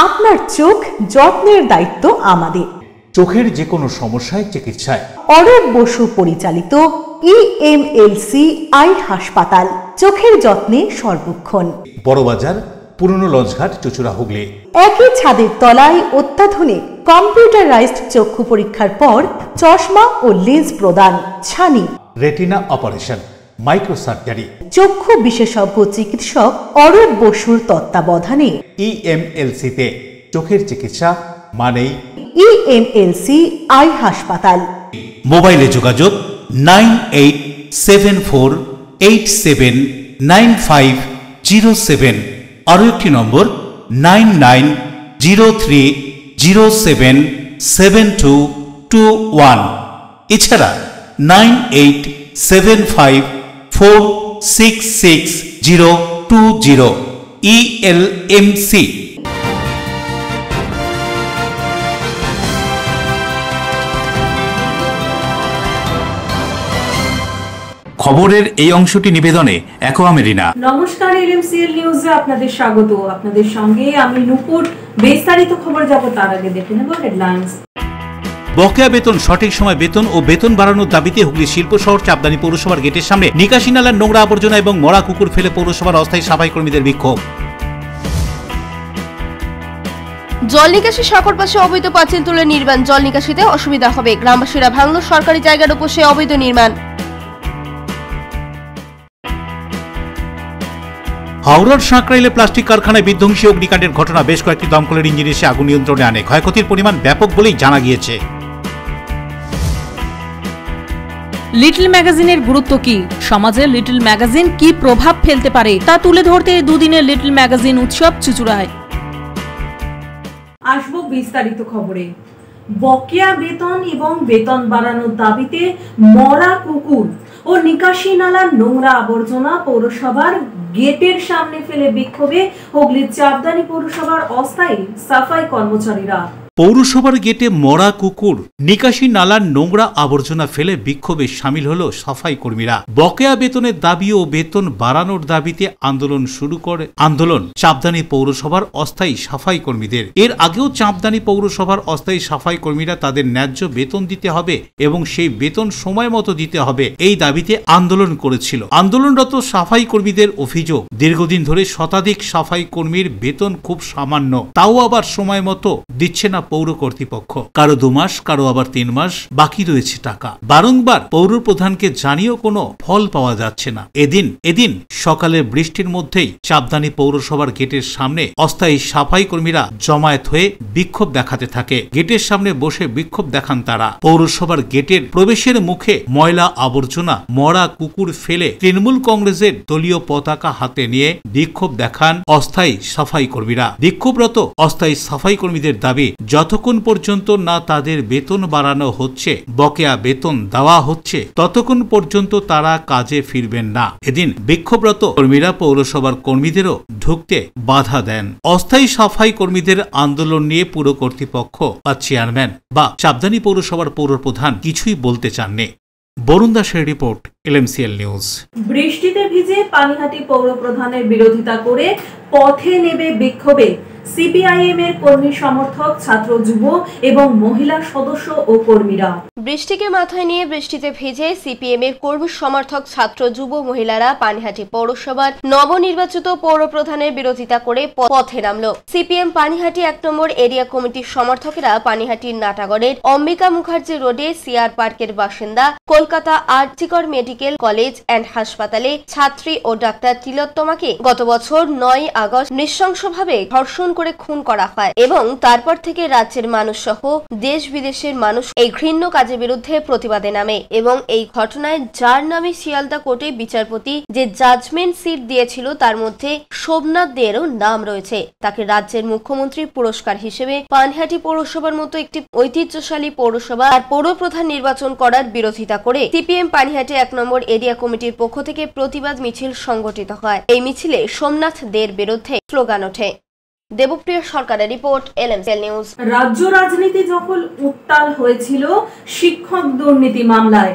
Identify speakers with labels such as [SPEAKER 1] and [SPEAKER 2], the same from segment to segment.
[SPEAKER 1] আপনার চোখ যত্নের দায়িত্ব আমাদের।
[SPEAKER 2] চোখের যে কোনো সমস্যায় চিকিৎসায়
[SPEAKER 1] অরূপ বসু পরিচালিত EMLC আই হাসপাতাল, চোখের যত্নে সর্বক্ষণ।
[SPEAKER 2] বড়বাজার, পুরনো লঞ্চঘাট, চুচুড়া, হুগলি।
[SPEAKER 1] একই ছাদের তলায় অত্যাধুনিক কম্পিউটারাইজড চক্ষু পরীক্ষার পর চশমা ও লেন্স প্রদান, ছানি,
[SPEAKER 2] রেটিনা অপারেশন, মাইক্রো সার্জারি।
[SPEAKER 1] চক্ষু বিশেষজ্ঞ চিকিৎসক অরূপ বসুর তত্ত্বাবধানে
[SPEAKER 2] EMLC-তে চোখের চিকিৎসা মানেই
[SPEAKER 1] EMLC আই হাসপাতাল।
[SPEAKER 2] মোবাইলে যোগাযোগ 9874879507। আরও একটি নম্বর 9903077221। এছাড়া 9875466020 ELMC। খবরের এই অংশটি নিবেদনে অ্যাকোয়া মেরিনা।
[SPEAKER 3] নমস্কার, LMCL নিউজে আপনাদের স্বাগত। আপনাদের সঙ্গে আমি নূপুর। বিস্তারিত খবর যাব তার আগে দেখে নেব হেডলাইন্স।
[SPEAKER 2] বকেয়া বেতন, সঠিক সময় বেতন ও বেতন বাড়ানোর দাবিতে হুগলি শিল্প শহর চাপদানি পৌরসভার গেটের সামনে নিকাশি নালার নোংরা আবর্জনা এবং মরা কুকুর ফেলে পৌরসভার অস্থায়ী সাফাই কর্মীদের বিক্ষোভ।
[SPEAKER 4] জল নিকাশি সাঁকর পাশে অবৈধ পাঁচিল তুলে নির্মাণ, জল নিকাশিতে অসুবিধা হবে, গ্রামবাসীরা ভাঙল সরকারি জায়গার উপর সে অবৈধ নির্মাণ।
[SPEAKER 2] হাওড়ার সাঁকরাইলে প্লাস্টিক কারখানায় বিধ্বংসী অগ্নিকাণ্ডের ঘটনা, বেশ কয়েকটি দমকলের ইঞ্জিন এসে আগুন নিয়ন্ত্রণে আনে, ক্ষয়ক্ষতির পরিমাণ ব্যাপক বলেই জানা গিয়েছে।
[SPEAKER 5] লিটল ম্যাগাজিনের গুরুত্ব কি, সমাজে লিটল ম্যাগাজিন কি প্রভাব ফেলতে পারে তা তুলে ধরতে দুদিনের লিটল ম্যাগাজিন উৎসব চুচুড়ায়।
[SPEAKER 3] আসবো বিস্তারিত খবরে। বকেয়া বেতন এবং বেতন বাড়ানোর দাবিতে মরা কুকুর ও নিকাশি নালার নোংরা আবর্জনা পৌরসভার গেটের সামনে ফেলে বিক্ষোভে হুগলির চাপদানি পৌরসভার অস্থায়ী সাফাই কর্মচারীরা।
[SPEAKER 2] পৌরসভার গেটে মরা কুকুর, নিকাশি নালার নোংরা আবর্জনা ফেলে বিক্ষোভে সামিল হলো সাফাই কর্মীরা। বকেয়া বেতনের দাবি ও বেতন বাড়ানোর দাবিতে আন্দোলন শুরু করে চাপদানি পৌরসভার অস্থায়ী সাফাই কর্মীদের। এর আগেও চাপদানি পৌরসভার অস্থায়ী সাফাই কর্মীরা তাদের ন্যায্য বেতন দিতে হবে এবং সেই বেতন সময় মতো দিতে হবে এই দাবিতে আন্দোলন করেছিল। আন্দোলনরত সাফাই কর্মীদের অভিযোগ, দীর্ঘদিন ধরে শতাধিক সাফাই কর্মীর বেতন খুব সামান্য, তাও আবার সময় মতো দিচ্ছে না পৌর কর্তৃপক্ষ। কারো 2 মাস, কারো আবার 3 মাস বাকি রয়েছে টাকা। বারংবার পৌর প্রধানকে জানিয়েও কোনো ফল পাওয়া যাচ্ছে না। এদিন সকালে বৃষ্টির মধ্যেই চাপদানি পৌরসভার গেটের সামনে অস্থায়ী সাফাই কর্মীরা জমায়েত হয়ে বিক্ষোভ দেখাতে থাকে। গেটের সামনে বসে বিক্ষোভ দেখান তারা। পৌরসভার গেটের প্রবেশের মুখে ময়লা আবর্জনা, মরা কুকুর ফেলে তৃণমূল কংগ্রেসের দলীয় পতাকা হাতে নিয়ে বিক্ষোভ দেখান অস্থায়ী সাফাই কর্মীরা। বিক্ষোভরত অস্থায়ী সাফাই কর্মীদের দাবি, যতক্ষণ পর্যন্ত না তাদের বেতন বাড়ানো হচ্ছে, বকেয়া বেতন দেওয়া হচ্ছে, ততক্ষণ পর্যন্ত তারা কাজে ফিরবেন না। এদিন বিক্ষোভরত কর্মীরা পৌরসভার কর্মীদেরও ঢুকতে বাধা দেন। অস্থায়ী সাফাই কর্মীদের আন্দোলন নিয়ে পুর কর্তৃপক্ষ বা চেয়ারম্যান বা চাপদানি পৌরসভার পৌরপ্রধান কিছুই বলতে চাননি। বরুণ দাসের রিপোর্ট, LMCL নিউজ।
[SPEAKER 3] বৃষ্টিতে ভিজে পানিহাটি পৌরপ্রধানের বিরোধিতা করে পথে নেবে বিক্ষোভে CPIM এর কর্মী সমর্থক, ছাত্র, যুব এবং মহিলা সদস্য ও কর্মীরা।
[SPEAKER 4] বৃষ্টিকে মাথায় নিয়ে বৃষ্টিতে ভিজে CPM এর কর্মী সমর্থক, ছাত্র, যুব, মহিলারা পানিহাটি পৌরসভার নবনির্বাচিত পৌরপ্রধানের বিরোধিতা করে পথে নামল। CPM পানিহাটি 1 নম্বর এরিয়া কমিটির সমর্থকেরা পানিহাটির নাটাগড়ের অম্বিকা মুখার্জি রোডে CR পার্কের বাসিন্দা, Kolkata RG Kar medical college and হাসপাতালে ছাত্রী ও ডাক্তার তিলোত্তমাকে গত বছর 9 আগস্ট নৃশংসভাবে ধর্ষণ করে খুন করা হয় এবং তারপর থেকে রাজ্যের মানুষ সহ দেশ বিদেশের মানুষ এই ঘৃণ্য কাজের বিরুদ্ধে প্রতিবাদে নামে এবং এই ঘটনায় যার নামে শিয়ালদা কোর্টে বিচারপতি যে জাজমেন্ট সিট দিয়েছিল তার মধ্যে সোমনাথ দেরও নাম রয়েছে। তাকে রাজ্যের মুখ্যমন্ত্রীর পুরস্কার হিসেবে পানিহাটি পৌরসভার মতো একটি ঐতিহ্যশালী পৌরসভা আর পৌরপ্রধান নির্বাচন করার বিরোধিতা করে CPM পানিহাটি 1 নম্বর এরিয়া কমিটির পক্ষ থেকে প্রতিবাদ মিছিল সংগঠিত হয়। এই মিছিলে সোমনাথ দের বিরুদ্ধে স্লোগান ওঠে। দেবপ্রিয় সরকারের রিপোর্ট, LMCL নিউজ।
[SPEAKER 3] রাজ্য রাজনীতি যখন উত্তাল হয়েছিল শিক্ষক দুর্নীতি মামলায়,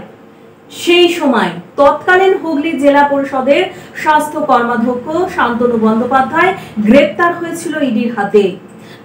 [SPEAKER 3] সেই সময় তৎকালীন হুগলি জেলা পরিষদের স্বাস্থ্য কর্মাধ্যক্ষ শান্তনু বন্দ্যোপাধ্যায় গ্রেপ্তার হয়েছিল ইডির হাতে।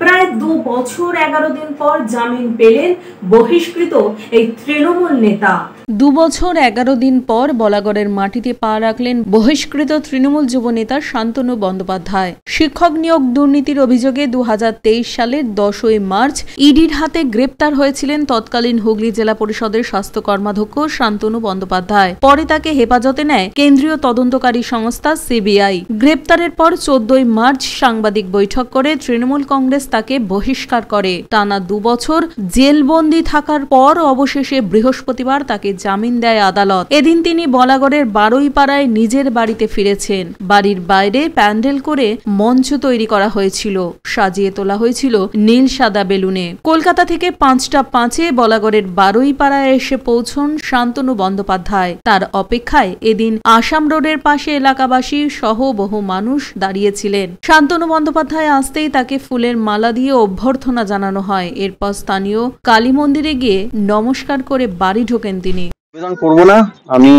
[SPEAKER 3] প্রায় 2 বছর 11 দিন পর জামিন পেলেন বহিষ্কৃত এই তৃণমূল নেতা।
[SPEAKER 5] 2 বছর 11 দিন পর বলাগড়ের মাটিতে পা রাখলেন বহিষ্কৃত তৃণমূল যুব নেতা শান্তনু বন্দ্যোপাধ্যায়। শিক্ষক নিয়োগ দুর্নীতির অভিযোগে 2023 সালের 10ই মার্চ ইডির হাতে গ্রেপ্তার হয়েছিলেন তৎকালীন হুগলি জেলা পরিষদের স্বাস্থ্য কর্মাধ্যক্ষ শান্তনু বন্দ্যোপাধ্যায়। পরে তাকে হেফাজতে নেয় কেন্দ্রীয় তদন্তকারী সংস্থা সিবিআই। গ্রেপ্তারের পর 14ই মার্চ সাংবাদিক বৈঠক করে তৃণমূল কংগ্রেস তাকে বহিষ্কার করে। টানা 2 বছর জেলবন্দি থাকার পর অবশেষে বৃহস্পতিবার তাকে জামিন দেয় আদালত। এদিন তিনি বলাগড়ের বারুইপাড়ায় নিজের বাড়িতে ফিরেছেন। বাড়ির বাইরে প্যান্ডেল করে মঞ্চ তৈরি করা হয়েছিল, সাজিয়ে তোলা হয়েছিল নীল সাদা বেলুনে। কলকাতা থেকে 5টা 5-এ বলাগড়ের বারুইপাড়ায় এসে পৌঁছন শান্তনু বন্দ্যোপাধ্যায়। তার অপেক্ষায় এদিন আসাম রোডের পাশে এলাকাবাসী সহ বহু মানুষ দাঁড়িয়েছিলেন। শান্তনু বন্দ্যোপাধ্যায় আসতেই তাকে ফুলের মালা দিয়ে অভ্যর্থনা জানানো হয়। এরপর স্থানীয় কালী মন্দিরে গিয়ে নমস্কার করে বাড়ি ঢোকেন তিনি।
[SPEAKER 6] আবেদন করবো না, আমি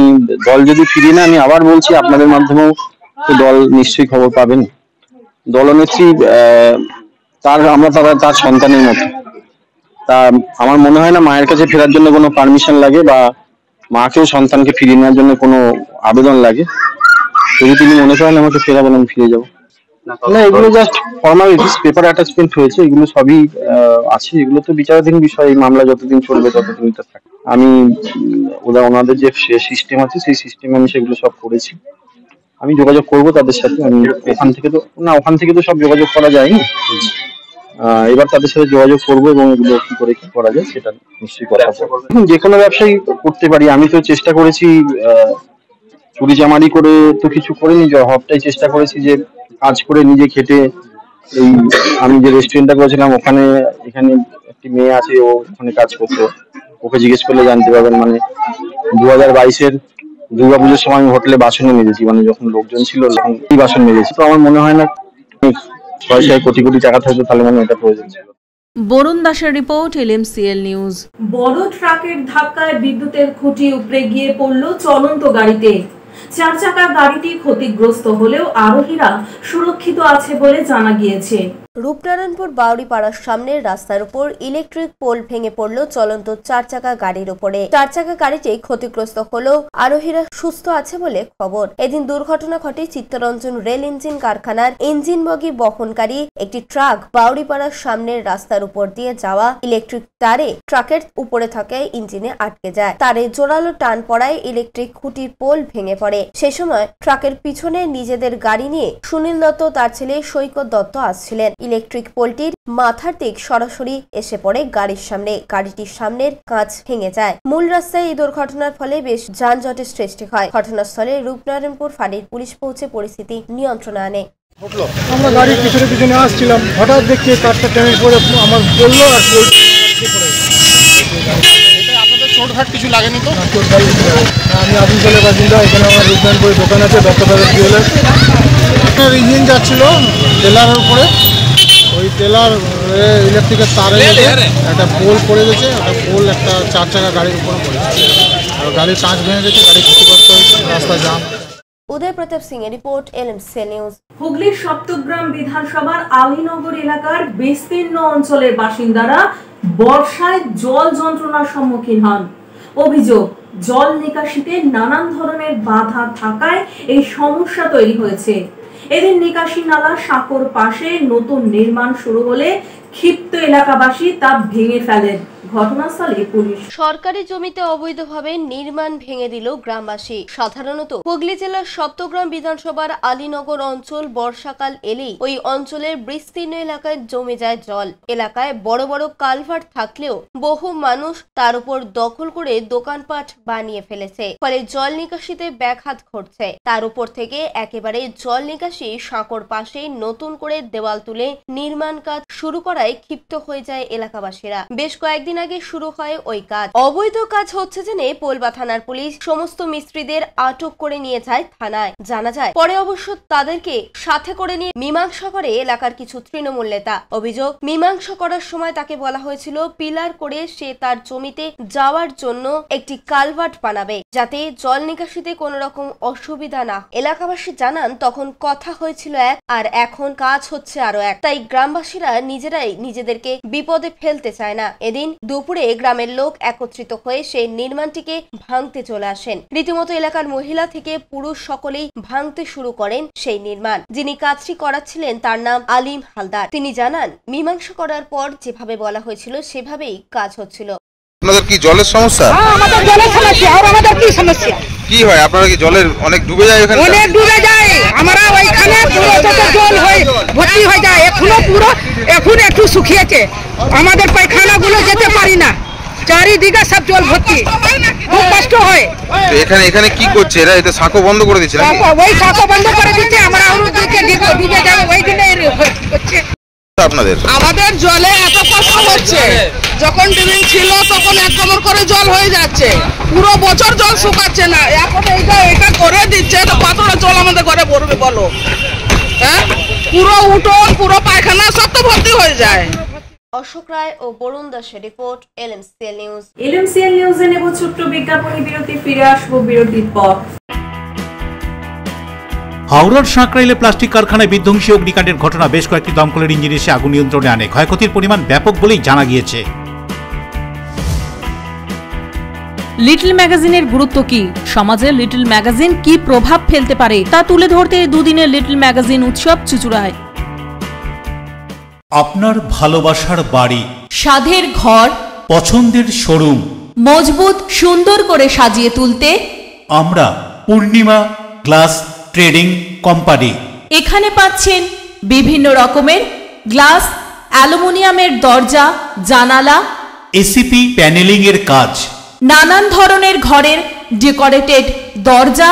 [SPEAKER 6] দল যদি ফিরি না, আমি আবার বলছি আপনাদের মাধ্যমেও দল নিশ্চয়ই খবর পাবেন। দলনেত্রী আমরা তার সন্তানের মতো। তা আমার মনে হয় না মায়ের কাছে ফেরার জন্য কোনো পারমিশন লাগে বা মাকেও সন্তানকে ফিরিয়ে নেওয়ার জন্য কোনো আবেদন লাগে। যদি তিনি মনে করেন আমাকে ফেরাবেন, আমি ফিরে যাবো না। এগুলো জাস্ট ফর্মালিটিস, পেপার অ্যাটাচমেন্ট হয়েছে, এগুলো সবই আছে। এগুলো তো বিচারাধীন বিষয়। এই মামলা যতদিন চলবে ততদিন তো থাকে। আমি ওনাদের যে সিস্টেম আছে সেই সিস্টেমে আমি সেগুলো সব করেছি। আমি যোগাযোগ করব তাদের সাথে। আমি ওখান থেকে তো সব যোগাযোগ করা যায়নি। এবার তাদের সাথে যোগাযোগ করবো এবং এগুলো কি করে কি করা যায় সেটা নিশ্চয়ই কথা বলবো। যে কোনো ব্যবসায়ী করতে পারি। আমি তো চেষ্টা করেছি, চুরি চামারি করে তো কিছু করিনি, সবটাই চেষ্টা করেছি যে কাজ করে নিজে খেটে। এই আমি যে রেস্টুরেন্টটা করেছিলাম এখানে একটি মেয়ে আছে, ও ওখানে কাজ করতো। ওকে জিজ্ঞেস করলে জানতে পারবেন। মানে 2022-এর দুর্গাপুজোর সময় আমি হোটেলে বাসনও মেজেছি, মানে যখন লোকজন ছিল তখন এই বাসন মেজেছি। তো আমার মনে হয় না পয়সায় কোটি কোটি টাকা থাকতো, তাহলে মানে এটা প্রয়োজন ছিল।
[SPEAKER 5] বরুণ দাসের রিপোর্ট, LMCL নিউজ।
[SPEAKER 3] বড় ট্রাকের ধাক্কায় বিদ্যুতের খুঁটি উপড়ে গিয়ে পড়ল চলন্ত গাড়িতে। 4 চাকা গাড়িটি ক্ষতিগ্রস্ত হলেও আরোহীরা সুরক্ষিত আছে বলে জানা গিয়েছে।
[SPEAKER 4] রূপনারায়ণপুর বাউরিপাড়ার সামনের রাস্তার উপর ইলেকট্রিক পোল ভেঙে পড়ল চলন্ত 4 চাকা গাড়ির উপরে। 4 চাকা গাড়িটি ক্ষতিগ্রস্ত হলেও আরোহীরা সুস্থ আছে বলে খবর। এদিন দুর্ঘটনা ঘটে চিত্তরঞ্জন রেল ইঞ্জিন কারখানার ইঞ্জিন বগি বহনকারী একটি ট্রাক বাউরিপাড়ার সামনের রাস্তার উপর দিয়ে যাওয়া ইলেকট্রিক তারে ট্রাকের উপরে থাকে ইঞ্জিনে আটকে যায়। তারে জোরালো টান পড়ায় ইলেকট্রিক খুঁটির পোল ভেঙে পড়ে। সে সময় ট্রাকের পিছনে নিজেদের গাড়ি নিয়ে সুনীল দত্ত তার ছেলে সৈকত দত্ত আসছিলেন। ইলেকট্রিক পোলটির মাথার দিক সরাসরি এসে পড়ে গাড়ির সামনে। গাড়িটির সামনের কাঁচ ভেঙে যায়। মূল রাস্তায় এই দুর্ঘটনার ফলে বেশ যানজটের সৃষ্টি হয়। ঘটনাস্থলে রূপনারায়ণপুর ফাঁড়ির পুলিশ পৌঁছে পরিস্থিতি নিয়ন্ত্রণে আনে।
[SPEAKER 7] আমরা গাড়ির পিছনে আসছিলাম, হঠাৎ দেখি কারটা টেনে পড়ে আমার বললো আর
[SPEAKER 8] আপনাদের চোটঘাট কিছু লাগেনি তো?
[SPEAKER 7] আমি আদিমতলা বাসিন্দা। এখানে আমার রূপনারায়ণপুরে দোকান আছে, দত্তদারের জুয়েলার্স। ইঞ্জিন যাচ্ছিল টেলারের উপরে, ওই টেলার ইলেকট্রিকের তারে একটা পোল পড়ে গেছে। একটা পোল একটা 4 চাকা গাড়ির উপরে পড়েছে আর গাড়ির কাঁচ ভেঙে গেছে, গাড়ি ক্ষতিগ্রস্ত হয়েছে, রাস্তা জাম।
[SPEAKER 4] উদয় প্রতাপ সিং এর রিপোর্ট, LMCL নিউজ।
[SPEAKER 3] হুগলির সপ্তগ্রাম বিধানসভার আলীনগর এলাকার বিস্তীর্ণ অঞ্চলের বাসিন্দারা বর্ষায় জল যন্ত্রণার সম্মুখীন হন। অভিযোগ, জল নিকাশিতে নানান ধরনের বাধা থাকায় এই সমস্যা তৈরি হয়েছে। এদিন নিকাশি নালা সাঁকোর পাশে নতুন নির্মাণ শুরু হলে ক্ষিপ্ত এলাকাবাসী তা ভেঙে ফেলেন। ঘটনাস্থলে পুলিশ।
[SPEAKER 4] সরকারি জমিতে অবৈধভাবে নির্মাণ ভেঙে দিল গ্রামবাসী। সাধারণত হুগলি জেলার সপ্তগ্রাম বিধানসভার আলীনগর অঞ্চল বর্ষাকাল এলেই ওই অঞ্চলের বিস্তীর্ণ এলাকায় জমে যায় জল। এলাকায় বড় বড় কালভার্ট থাকলেও বহু মানুষ তার উপর দখল করে দোকানপাট বানিয়ে ফেলেছে। ফলে জল নিকাশিতে ব্যাঘাত ঘটছে। তার উপর থেকে একেবারে জল নিকাশি সাঁকোর পাশেই নতুন করে দেওয়াল তুলে নির্মাণ কাজ শুরু করায় ক্ষিপ্ত হয়ে যায় এলাকাবাসীরা। বেশ কয়েকদিন আগে শুরু হয় ওই কাজ। অবৈধ কাজ হচ্ছে জেনে পোলবা থানার পুলিশ সমস্ত মিস্ত্রিদের আটক করে নিয়ে যায় থানায়। জানা যায় পরে অবশ্য তাদেরকে সাথে করে নিয়ে মীমাংসা করে এলাকার কিছু তৃণমূল নেতা। অভিযোগ, মীমাংসা করার সময় তাকে বলা হয়েছিল পিলার করে সে তার জমিতে যাওয়ার জন্য একটি কালভার্ট বানাবে, যাতে জল নিকাশিতে কোনো রকম অসুবিধা না। এলাকাবাসী জানান তখন কথা হয়েছিল এক আর এখন কাজ হচ্ছে আরো এক। তাই গ্রামবাসীরা নিজেরাই তাই নিজেদেরকে বিপদে ফেলতে চায় না। এদিন দুপুরে গ্রামের লোক একত্রিত হয়ে সেই নির্মাণটিকে ভাঙতে চলে আসেন। রীতিমতো এলাকার মহিলা থেকে পুরুষ সকলেই ভাঙতে শুরু করেন সেই নির্মাণ। যিনি কাজটি করাচ্ছিলেন তার নাম আলিম হালদার। তিনি জানান, মীমাংসা করার পর যেভাবে বলা হয়েছিল সেভাবেই কাজ হচ্ছিল।
[SPEAKER 9] আপনাদের কি জলের সমস্যা?
[SPEAKER 10] আমাদের জলের সমস্যা। আর আমাদের কি সমস্যা?
[SPEAKER 9] কি হয়, আপনারা কি জলের অনেক ডুবে যায়? এখানে
[SPEAKER 10] অনেক ডুবে যায়। আমরা ওইখানে পুরো যত জল হয় ভর্তি হয়ে যায়। এখনো পুরো এখন একটু শুকিয়েছে। আমাদের পায়খানাগুলো যেতে পারি না, চারিদিকে সব জল ভর্তি, খুব কষ্ট হয়।
[SPEAKER 9] এখানে কি করছে এরা? এটা সাঁকো বন্ধ করে দিচ্ছে।
[SPEAKER 10] ওই সাঁকো বন্ধ করে দিচ্ছে, আমরা অন্যদিকে ডুবে যাবো, ওই জন্য হচ্ছে। আমাদের জলে এত কষ্ট হচ্ছে, যখন ড্রেন ছিল তখন 1 কোমর করে জল হয়ে যাচ্ছে, পুরো বছর জল শুকাচ্ছে না। এখন এটা করে দিচ্ছে তো কতটা জল আমাদের ঘরে পড়বে বলো? হ্যাঁ, পুরো উঠোন পুরো পায়খানা সব তো ভর্তি হয়ে যায়।
[SPEAKER 4] অশোক রায় ও বরুণ দাসের রিপোর্ট, LMCL নিউজ।
[SPEAKER 3] LMCL নিউজে নেব ছোট্ট বিজ্ঞাপনী বিরতি, ফিরে আসবো বিরতির পর।
[SPEAKER 2] হাওড়ার সাঁকরাইলে প্লাস্টিক কারখানায় বিধ্বংসী অগ্নিকাণ্ডের ঘটনা, বেশ কয়েকটি দমকলের ইঞ্জিন এসে আগুন নিয়ন্ত্রণে আনে। ক্ষয়ক্ষতির পরিমাণ ব্যাপক বলেই জানা গিয়েছে।
[SPEAKER 5] লিটল ম্যাগাজিনের গুরুত্ব কি, সমাজে লিটল ম্যাগাজিন কি প্রভাব ফেলতে পারে তা তুলে ধরতে দুদিনের লিটল ম্যাগাজিন উৎসব চুঁচুড়ায়।
[SPEAKER 2] আপনার ভালোবাসার বাড়ি,
[SPEAKER 5] সাধের ঘর,
[SPEAKER 2] পছন্দের শোরুম
[SPEAKER 5] মজবুত সুন্দর করে সাজিয়ে তুলতে
[SPEAKER 2] আমরা পূর্ণিমা গ্লাস ট্রেডিং কোম্পানি।
[SPEAKER 5] এখানে পাচ্ছেন বিভিন্ন রকমের গ্লাস, অ্যালুমিনিয়ামের দরজা, জানালা,
[SPEAKER 2] এসিপি প্যানেলিং এর কাজ,
[SPEAKER 5] নানান ধরনের ঘরের ডেকোরেটেড দরজা,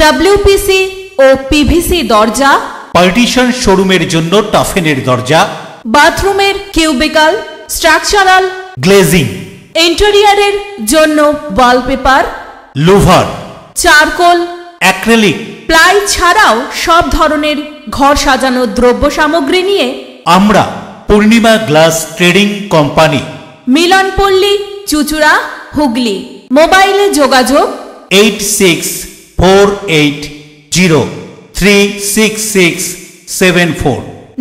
[SPEAKER 5] ডব্লিউপিসি ও পিভিসি দরজা,
[SPEAKER 2] পার্টিশন শোরুমের জন্য টাফেনের দরজা,
[SPEAKER 5] বাথরুমের কিউবিকাল, স্ট্রাকচারাল
[SPEAKER 2] গ্লেজিং,
[SPEAKER 5] ইন্টেরিয়রের জন্য wallpaper,
[SPEAKER 2] louvre,
[SPEAKER 5] charcoal,
[SPEAKER 2] acrylic,
[SPEAKER 5] ply ছাড়াও সব ধরনের ঘর সাজানোর দ্রব্য সামগ্রী নিয়ে
[SPEAKER 2] আমরা Purnima glass trading company,
[SPEAKER 5] Milanpalli, Chuchura, Hooghly. মোবাইলে যোগাযোগ
[SPEAKER 2] 8640366674,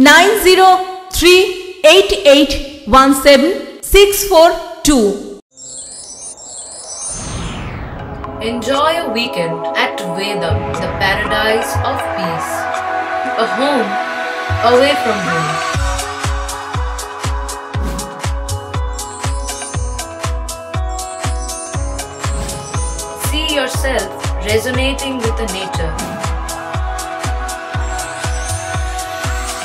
[SPEAKER 5] 9038817642।
[SPEAKER 11] Enjoy a weekend at Vedam, the paradise of peace. A home away from home. See yourself resonating with the nature.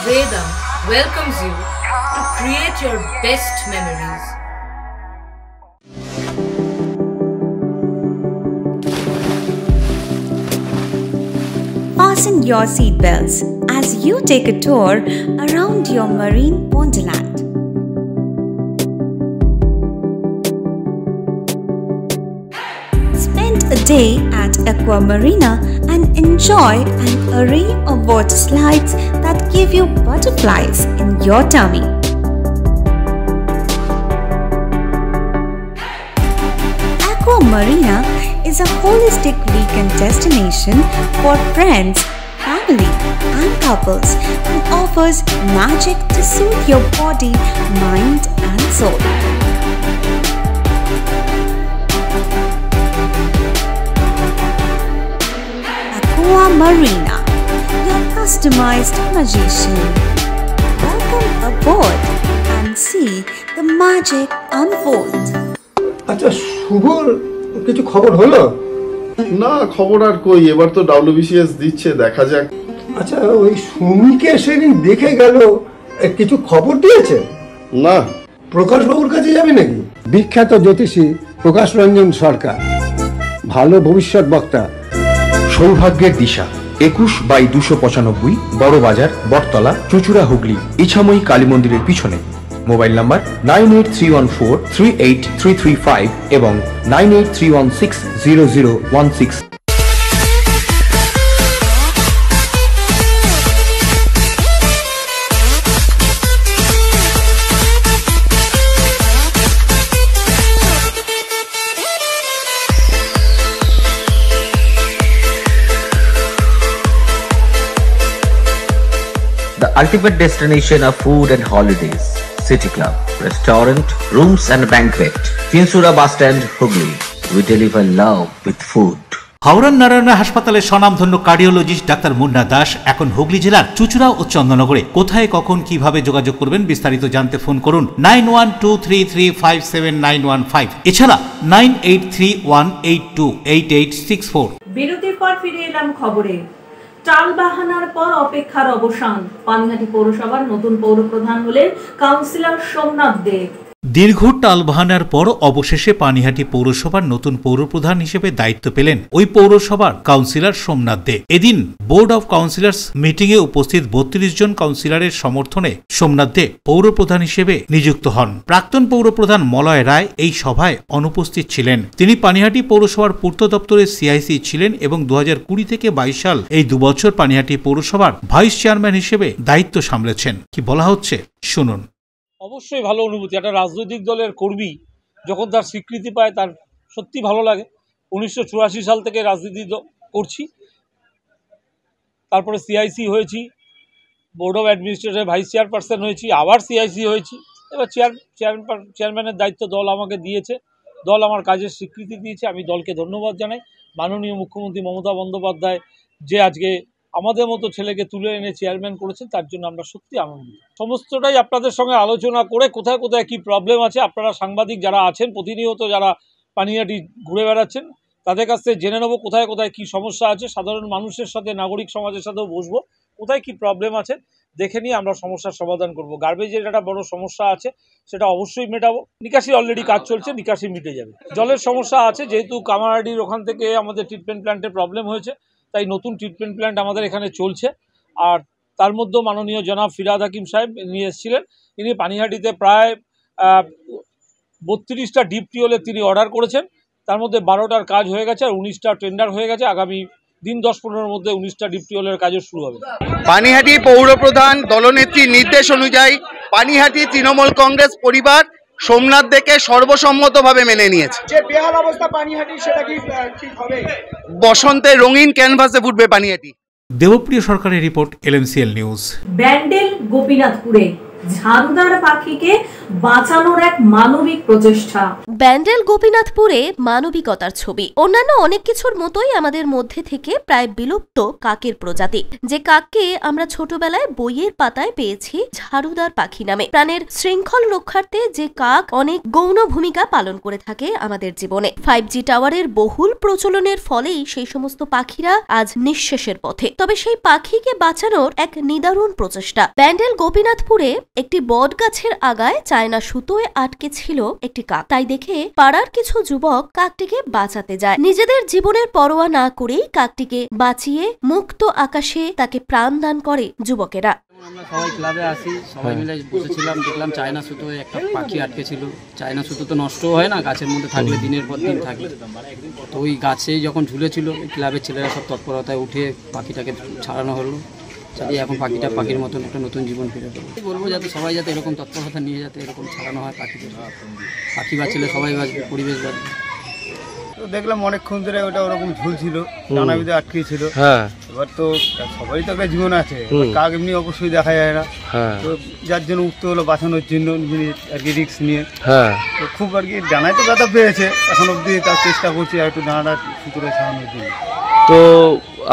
[SPEAKER 11] Vedam welcomes you to create your best memories.
[SPEAKER 12] Fasten your seatbelts as you take a tour around your marine wonderland. Spend a day at Aqua Marina and enjoy an array of water slides that give you butterflies in your tummy. Aqua Marina is a holistic weekend destination for friends, family, and couples and offers magic to soothe your body, mind, and soul. Aqua Marina, your customized magician. Welcome aboard and see the magic unfold.
[SPEAKER 13] আচ্ছা, শুভর কিছু খবর হলো?
[SPEAKER 14] না, খবর আর কই, এবার তো WBCS দিচ্ছে, দেখা যাক।
[SPEAKER 13] আচ্ছা, ওই সুমিকে সেদিন দেখে গেল, কিছু খবর দিয়েছে?
[SPEAKER 14] না।
[SPEAKER 13] প্রকাশ বাবুর কাছে যাবে নাকি? বিখ্যাত জ্যোতিষী প্রকাশ রঞ্জন সরকার, ভালো ভবিষ্যৎ বক্তা।
[SPEAKER 15] সৌভাগ্যের দিশা, 21/295 বড় বাজার, বটতলা, চুঁচুড়া, হুগলি, ইছাময়ী কালী মন্দিরের পিছনে। মোবাইল নাম্বার 9831438335 এবং 9831600016।
[SPEAKER 16] The ultimate destination of food and holidays. City Club, restaurant, rooms and banquet. Chinsura Bus Stand, Hooghly. We deliver love with food.
[SPEAKER 2] হাওড়ার নারায়ণা হাসপাতালের স্বনামধন্য কার্ডিওলজিস্ট ডাক্তার মুন্না দাস এখন হুগলি জেলার চুঁচুড়া ও চন্দননগরে। কোথায়, কখন, কিভাবে যোগাযোগ করবেন বিস্তারিত জানতে ফোন করুন 9123357915। এছাড়া 9831828864।
[SPEAKER 3] বিরতির পর ফিরে এলাম খবরে। টালবাহানার পর অপেক্ষার অবসান, পানিহাটি পৌরসভার নতুন পৌরপ্রধান হলেন কাউন্সিলর সোমনাথ দে।
[SPEAKER 2] দীর্ঘ টালবাহানার পর অবশেষে পানিহাটি পৌরসভার নতুন পৌরপ্রধান হিসেবে দায়িত্ব পেলেন ওই পৌরসভার কাউন্সিলর সোমনাথ দে। এদিন বোর্ড অব কাউন্সিলর্স মিটিং এ উপস্থিত 32 জন কাউন্সিলরের সমর্থনে সোমনাথ দে পৌরপ্রধান হিসেবে নিযুক্ত হন। প্রাক্তন পৌরপ্রধান মলয় রায় এই সভায় অনুপস্থিত ছিলেন। তিনি পানিহাটি পৌরসভার পূর্ত দপ্তরের সিআইসি ছিলেন এবং 2020 থেকে 22 সাল এই 2 বছর পানিহাটি পৌরসভার ভাইস চেয়ারম্যান হিসেবে দায়িত্ব সামলেছেন। কি বলা হচ্ছে শুনুন।
[SPEAKER 17] অবশ্যই ভালো অনুভূতি। একটা রাজনৈতিক দলের কর্মী যখন তার স্বীকৃতি পায় তার সত্যি ভালো লাগে। 1984 সাল থেকে রাজনীতি করছি, তারপরে সিআইসি হয়েছি, board of administrator vice chairperson হয়েছি, আবার সিআইসি হয়েছি, এবার চেয়ারম্যানের দায়িত্ব দল আমাকে দিয়েছে, দল আমার কাজের স্বীকৃতি দিয়েছে। আমি দলকে ধন্যবাদ জানাই। মাননীয় মুখ্যমন্ত্রী মমতা বন্দ্যোপাধ্যায় যে আজকে আমাদের মতো ছেলেকে তুলে এনে চেয়ারম্যান করেছেন তার জন্য আমরা সত্যি আনন্দিত। সমস্তটাই আপনাদের সঙ্গে আলোচনা করে কোথায় কোথায় কি প্রবলেম আছে, আপনারা সাংবাদিক যারা আছেন প্রতিনিয়ত যারা পানিহাটি ঘুরে বেড়াচ্ছেন তাদের কাছ থেকে জেনে নেবো কোথায় কোথায় কি সমস্যা আছে। সাধারণ মানুষের সাথে, নাগরিক সমাজের সাথেও বসবো, কোথায় কি প্রবলেম আছে দেখে নিয়ে আমরা সমস্যার সমাধান করব। গার্বেজের একটা বড় সমস্যা আছে, সেটা অবশ্যই মেটাবো। নিকাশি অলরেডি কাজ চলছে, নিকাশি মিটে যাবে। জলের সমস্যা আছে, যেহেতু কামারহাটির ওখান থেকে আমাদের ট্রিটমেন্ট প্ল্যান্টের প্রবলেম হয়েছে, তাই নতুন ট্রিটমেন্ট প্ল্যান্ট আমাদের এখানে চলছে। আর তার মধ্যেও মাননীয় জনাব ফিরহাদ হাকিম সাহেব নিয়ে এসেছিলেন। তিনি পানিহাটিতে প্রায় 32টা ডিপ টিউবওয়েলের তিনি অর্ডার করেছেন, তার মধ্যে 12টার কাজ হয়ে গেছে আর 19টা টেন্ডার হয়ে গেছে। আগামী দিন 10-15-এর মধ্যে 19টা ডিপ টিউবওয়েলের কাজও শুরু হবে।
[SPEAKER 18] পানিহাটি পৌরপ্রধান দলনেত্রীর নির্দেশ অনুযায়ী পানিহাটি তৃণমূল কংগ্রেস পরিবার সোমনাথ দেকে সর্বসম্মতভাবে মেনে নিয়েছে।
[SPEAKER 19] যে বেহাল অবস্থা পানিহাটি সেটা কি ঠিক হবে?
[SPEAKER 18] বসন্তে রঙিন ক্যানভাসে ফুটবে পানিহাটি।
[SPEAKER 2] দেবপ্রিয় সরকারের রিপোর্ট, LMCL নিউজ।
[SPEAKER 3] ব্যান্ডেল গোপীনাথপুরে ঝাড়ুদার পাখিকে বাঁচানোর এক মানবিক প্রচেষ্টা।
[SPEAKER 4] ব্যান্ডেল গোপীনাথপুরে মানবিকতার ছবি। অন্যান্য অনেক কিছুর মতোই আমাদের মধ্যে থেকে প্রায় বিলুপ্ত কাকের প্রজাতি, যে কাককে আমরা ছোটবেলায় বইয়ের পাতায় পেয়েছি ঝাড়ুদার পাখি নামে। প্রাণের শৃঙ্খল রক্ষার্থে যে কাক অনেক গৌণ ভূমিকা পালন করে থাকে আমাদের জীবনে। 5G টাওয়ারের বহুল প্রচলনের ফলেই সেই সমস্ত পাখিরা আজ নিঃশেষের পথে। তবে সেই পাখিকে বাঁচানোর এক নিদারুণ প্রচেষ্টা। ব্যান্ডেল গোপীনাথপুরে একটি বট গাছের আগায় চায়না সুতোয় আটকে ছিল একটি কাক। তাই দেখে পাড়ার কিছু যুবক কাকটিকে বাঁচাতে যায়। নিজেদের জীবনের পরোয়া না করেই কাকটিকে বাঁচিয়ে মুক্ত আকাশে তাকে প্রাণদান করে যুবকেরা।
[SPEAKER 20] আমরা সবাই ক্লাবে আসি, সবাই মিলে বসেছিলাম, দেখলাম চায়না সুতোয় একটা পাখি আটকে ছিল। চায়না সুতো তো নষ্ট হয় না, গাছের মধ্যে থাকলে দিনের পর দিন থাকলে। তো ওই গাছেই যখন ঝুলেছিল, ক্লাবের ছেলেরা সব তৎপরতায় উঠে পাখিটাকে ছাড়ানো হলো, যাতে এখন পাখিটা পাখির মতন একটা নতুন জীবন ফিরে পেল। বলবো যাতে সবাই যাতে এরকম তৎপরতা নিয়ে যাতে এরকম ছাড়ানো হয় পাখিদের। পাখি বাঁচলে সবাই বাঁচবে, পরিবেশ বাঁচবে।
[SPEAKER 19] তো দেখলাম অনেকক্ষণ ধরে ওটা ওরকম ঝুলছিল, ডানা বিধে আটকে ছিল। এবার তো সবাই তো একটা জীবন আছে, কাক এমনি অবশ্যই দেখা যায় না। তো যার জন্য উঠতে হলো বাঁচানোর জন্য আর কি রিস্ক নিয়ে। তো খুব আর কি ডানায় তো ব্যথা পেয়েছে, এখন অব্দি তার চেষ্টা করছি আর একটু ডানাটা সুতরে ছাড়ানোর জন্য।
[SPEAKER 21] তো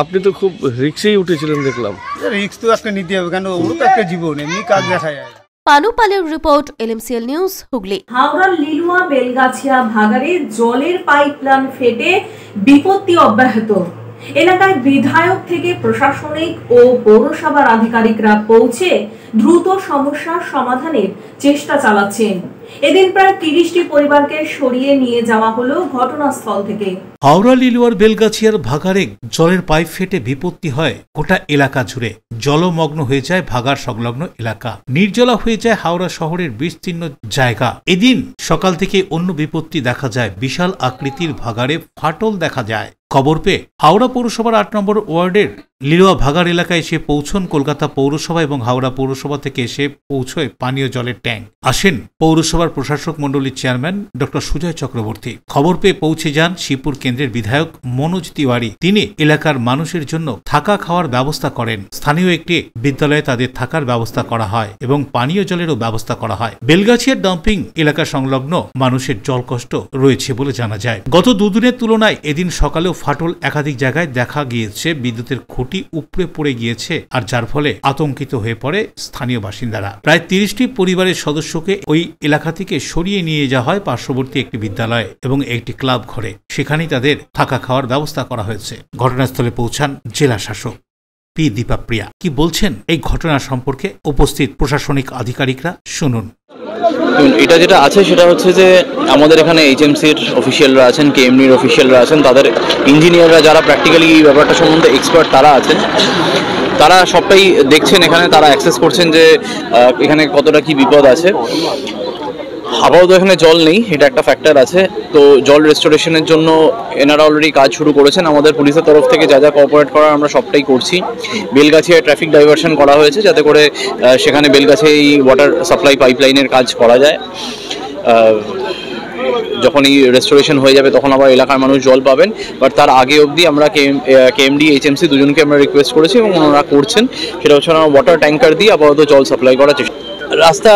[SPEAKER 21] আপনি তো খুব রিক্সেই উঠেছিলেন দেখলাম।
[SPEAKER 19] রিক্স তো একটা নিতে হবে, কেন ওরও তো একটা জীবন, এমনি কাক দেখা যায়।
[SPEAKER 4] পানুপালের রিপোর্ট, LMCL নিউজ, হুগলি।
[SPEAKER 3] হাওড়ার লিলুয়া বেলগাছিয়া ভাগাড়ে জলের পাইপলাইন ফেটে বিপত্তি অব্যাহত। এলাকায় বিধায়ক থেকে প্রশাসনিক ও পৌরসভার আধিকারিকরা পৌঁছে দ্রুত সমস্যার সমাধানের চেষ্টা চালাচ্ছেন। এদিন প্রায় 30টি পরিবারকে সরিয়ে নিয়ে যাওয়া হলো ঘটনাস্থল থেকে।
[SPEAKER 2] হাওড়া লিলুয়ার বেলগাছিয়ার ভাগাড়ে জলের পাইপ ফেটে বিপত্তি হয় গোটা এলাকা জুড়ে। জলমগ্ন হয়ে যায় ভাগাড় সংলগ্ন এলাকা, নির্জলা হয়ে যায় হাওড়া শহরের বিস্তীর্ণ জায়গা। এদিন সকাল থেকে অন্য বিপত্তি দেখা যায়, বিশাল আকৃতির ভাগাড়ে ফাটল দেখা যায়। খবর পেয়ে হাওড়া পৌরসভার 8 নম্বর ওয়ার্ডের লিলুয়া ভাগাড় এলাকায় এসে পৌঁছন কলকাতা পৌরসভা এবং হাওড়া পৌরসভা থেকে এসে পৌঁছয় পানীয় জলের ট্যাঙ্ক। আসেন পৌরসভা পৌরসভার প্রশাসক মণ্ডলীর চেয়ারম্যান ডক্টর সুজয় চক্রবর্তী। খবর পেয়ে পৌঁছে যান শিবপুর কেন্দ্রের বিধায়ক মনোজ তিওয়ারি। তিনি এলাকার মানুষের জন্য থাকা খাওয়ার ব্যবস্থা করেন। স্থানীয় একটি বিদ্যালয়ে তাদের থাকার ব্যবস্থা করা হয় এবং পানীয় জলেরও ব্যবস্থা করা হয়। বেলগাছিয়ার ডাম্পিং এলাকা সংলগ্ন মানুষের জল কষ্ট রয়েছে বলে জানা যায়। গত দুদিনের তুলনায় এদিন সকালেও ফাটল একাধিক জায়গায় দেখা গিয়েছে। বিদ্যুতের খুঁটি উপড়ে পড়ে গিয়েছে, আর যার ফলে আতঙ্কিত হয়ে পড়ে স্থানীয় বাসিন্দারা। প্রায় 30টি পরিবারের সদস্যকে ওই এলাকা থেকে সরিয়ে নিয়ে যাওয়া হয় পার্শ্ববর্তী একটি বিদ্যালয় এবং একটি ক্লাব ঘরে। সেখানেই তাদের থাকা খাওয়ার ব্যবস্থা করা হয়েছে। ঘটনাস্থলে পৌঁছান জেলা শাসক পি দীপাপ্রিয়া। কি বলছেন এই ঘটনা সম্পর্কে উপস্থিত প্রশাসনিক আধিকারিকরা, শুনুন।
[SPEAKER 1] এটা যেটা আছে সেটা হচ্ছে যে আমাদের এখানে এইচএমসির অফিসিয়ালরা আছেন, কেএমডির অফিসিয়ালরা আছেন, তাদের ইঞ্জিনিয়াররা যারা প্র্যাকটিক্যালি এই ব্যাপারটা সম্বন্ধে এক্সপার্ট তারা আছেন, তারা সবটাই দেখছেন এখানে, তারা অ্যাক্সেস করছেন যে এখানে কতটা কি বিপদ আছে। আপাতত এখানে জল নেই, এটা একটা ফ্যাক্টর আছে। তো জল রেস্টোরেশনের জন্য এনারা অলরেডি কাজ শুরু করেছেন। আমাদের পুলিশের তরফ থেকে যা যা কোঅপারেট করার আমরা সবটাই করছি। বেলগাছিয়ায় ট্রাফিক ডাইভারশন করা হয়েছে যাতে করে সেখানে বেলগাছিয়া এই ওয়াটার সাপ্লাই পাইপলাইনের কাজ করা যায়। যখন এই রেস্টোরেশন হয়ে যাবে তখন আবার এলাকার মানুষ জল পাবেন। বাট তার আগে অবধি আমরা কেএমডি এইচএমসি দুজনকে আমরা রিকোয়েস্ট করেছি এবং ওনারা করছেন। সেটা হচ্ছে আমরা ওয়াটার ট্যাঙ্কার দিয়ে আপাতত জল সাপ্লাই করার চেষ্টা। রাস্তা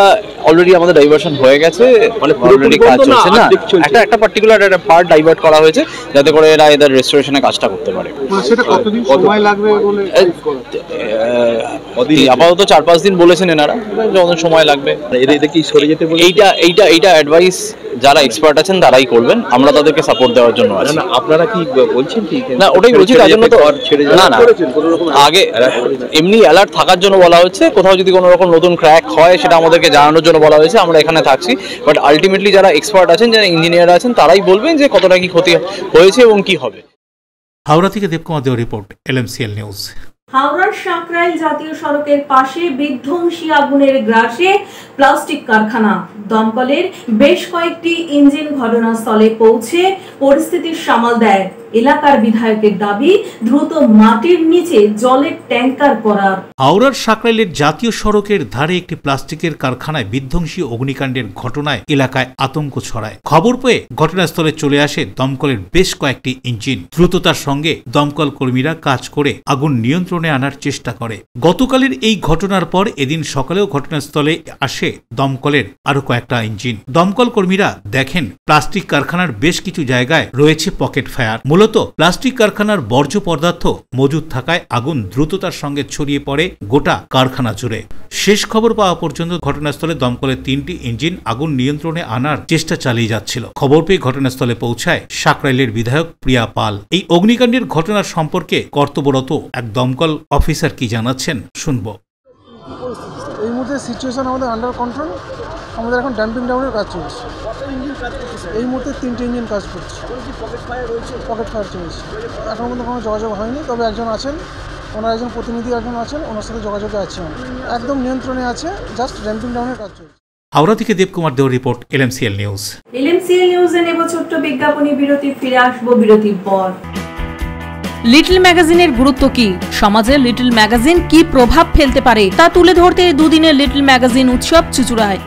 [SPEAKER 1] অলরেডি আমাদের ডাইভারশন হয়ে গেছে, মানে অলরেডি কাজ চলছে না, একটা পার্টিকুলার একটা পার্ট ডাইভার্ট করা হয়েছে যাতে করে এরা এদের রেস্টোরেশনের কাজটা করতে পারে। সেটা কতদিন সময় লাগবে বলে আপাতত 4-5 দিন বলেছেন এনারা, যখন সময় লাগবে। এদের কি সরে যেতে বলে এইটা অ্যাডভাইস যারা এক্সপার্ট আছেন তারাই করবেন, আমরা তাদেরকে সাপোর্ট দেওয়ার জন্য আছি। আপনারা কি বলছেন? কি না, ওটাই বলছি, তার জন্য তো না আগে এমনি অ্যালার্ট থাকার জন্য বলা হচ্ছে। কোথাও যদি কোনো রকম নতুন ক্র্যাক হয় সেটা আমাদেরকে জানানোর জন্য বলা হয়েছে, আমরা এখানে থাকছি। বাট আলটিমেটলি যারা এক্সপার্ট আছেন, যারা ইঞ্জিনিয়ার আছেন, তারাই বলবেন যে কতটা কি ক্ষতি হয়েছে এবং কি হবে।
[SPEAKER 2] হাওড়া থেকে দেবকুমার দেওয়ার রিপোর্ট, LMCL নিউজ।
[SPEAKER 3] হাওড়ার সাঁকরাইল জাতীয় সড়কের পাশে বিধ্বংসী আগুনের গ্রাসে প্লাস্টিক কারখানা। দমকলের বেশ কয়েকটি ইঞ্জিন ঘটনাস্থলে পৌঁছে পরিস্থিতি সামাল দেয়। এলাকার বিধায়কের দাবি দ্রুত মাটির নিচে জলের ট্যাঙ্কার করার।
[SPEAKER 2] হাওড়ার সাঁকরাইলের জাতীয় সড়কের ধারে একটি প্লাস্টিকের কারখানায় বিধ্বংসী অগ্নিকাণ্ডের ঘটনায় এলাকায় আতঙ্ক ছড়ায়। খবর পেয়ে ঘটনাস্থলে চলে আসে দমকলের বেশ কয়েকটি ইঞ্জিন। দ্রুততার সঙ্গে দমকল কর্মীরা কাজ করে আগুন নিয়ন্ত্রণে আনার চেষ্টা করে। গতকালের এই ঘটনার পর এদিন সকালেও ঘটনাস্থলে আসে দমকলের আরো কয়েকটা ইঞ্জিন। দমকল কর্মীরা দেখেন প্লাস্টিক কারখানার বেশ কিছু জায়গায় রয়েছে পকেট ফায়ার। মূলত প্লাস্টিক কারখানার বর্জ্য পদার্থ মজুদ থাকায় আগুন দ্রুততার সঙ্গে ছড়িয়ে পড়ে গোটা কারখানা জুড়ে। শেষ খবর পাওয়া পর্যন্ত ঘটনাস্থলে দমকলের 3টি ইঞ্জিন আগুন নিয়ন্ত্রণে আনার চেষ্টা চালিয়ে যাচ্ছিল। খবর পেয়ে ঘটনাস্থলে পৌঁছায় সাঁকরাইলের বিধায়ক প্রিয়া পাল। এই অগ্নিকাণ্ডের ঘটনার সম্পর্কে কর্তব্যরত এক দমকল অফিসার কি জানাচ্ছেন, শুনবো।
[SPEAKER 7] এই মুহূর্তে সিচুয়েশন আমাদের আন্ডার কন্ট্রোল। আমাদের এখন ড্যাম্পিং ডাউনের কাজ চলছে। এই মুহূর্তে 3টে ইঞ্জিন কাজ করছে। পকেট ফায়ার চলছে। এখন পর্যন্ত কোনো যোগাযোগ হয়নি, তবে একজন আছেন, ওনার একজন প্রতিনিধি একজন আছেন, ওনার সাথে যোগাযোগে আছে, একদম নিয়ন্ত্রণে আছে। জাস্ট ড্যাম্পিং ডাউনের কাজ চলছে।
[SPEAKER 2] হাওড়া থেকে দেবকুমার দেওয়ার রিপোর্ট, LMCL নিউজ।
[SPEAKER 3] LMCL নিউজে নেব ছোট্ট বিজ্ঞাপনী বিরতি, ফিরে আসবো বিরতির পর।
[SPEAKER 5] লিটল ম্যাগাজিনের গুরুত্ব কি, সমাজে লিটল ম্যাগাজিন কি প্রভাব ফেলতে পারে তা তুলে ধরতে দুদিনের লিটল ম্যাগাজিন উৎসব চুঁচুড়ায়।